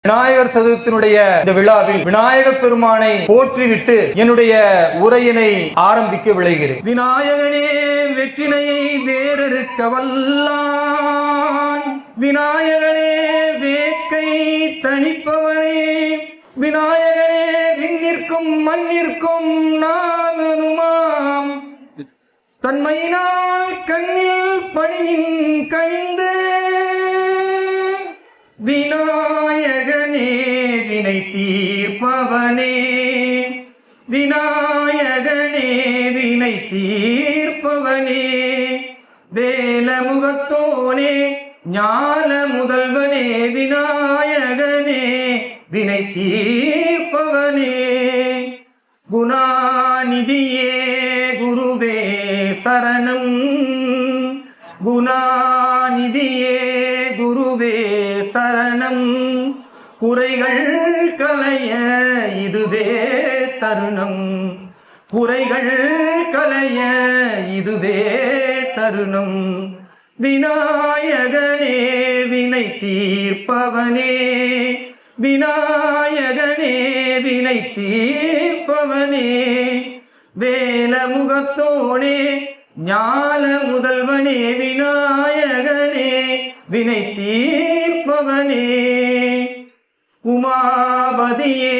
விநாயகர் சதுர்த்தியினுடைய இந்த விழாவில் விநாயகப் பெருமானை போற்றிவிட்டு என்னுடைய உரையினை ஆரம்பிக்க விளைகிறேன். விநாயகனே வெற்றினையை வேறறுக்க வல்லான், விநாயகனே வேட்கை தணிப்பவனே, விநாயகனே விண்ணிற்கும் மண்ணிற்கும் நாகனுமாம், தன்மையினால் கண்ணில் பணியின் கழிந்து, விநாயகனே வினை தீர்ப்பவனே, விநாயகனே வினை தீர்ப்பவனே, வேலமுகத்தோனே ஞான முதல்வனே, விநாயகனே வினை தீர்ப்பவனே, குணாநிதியே குருவே சரணம், குணாநிதியே குருவே சரணம், குறைகள் களைய இதுவே தருணம், குறைகள் களைய இதுவே தருணம், விநாயகனே வினை தீர்ப்பவனே, விநாயகனே வினை தீர்ப்பவனே, வேலமுகத்தோனே ஞான முதல்வனே, விநாயகனே வினை தீர்ப்பவனே, உமாபதியே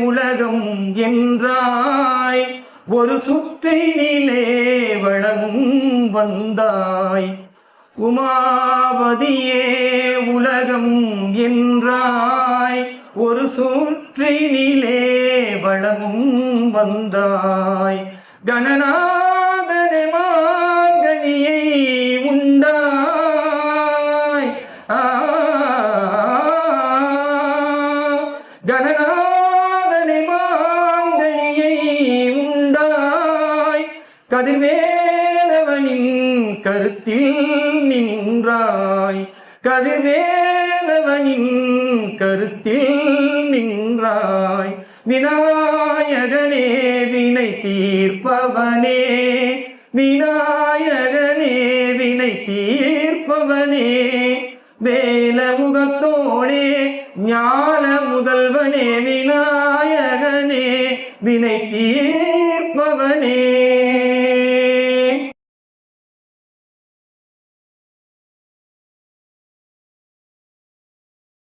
உலகம் என்றாய், ஒரு சுற்றினிலே வளமும் வந்தாய், உமாபதியே உலகம் என்றாய், ஒரு சுற்றினிலே வளமும் வந்தாய், கணநாதனே மாங்கனியை உண்டாய், கணநாதனே மாங்கனியை உண்டாய், கதிர்வேலவனின் கருத்தில் நின்றாய், கதிர்வேலவனின் கருத்தில் நின்றாய், விநாயகனே வினை தீர்ப்பவனே, விநாயகனே வினை தீர்ப்பவனே, வேலமுகத்தோனே ஞான முதல்வனே, விநாயகனே வினை தீர்ப்பவனே.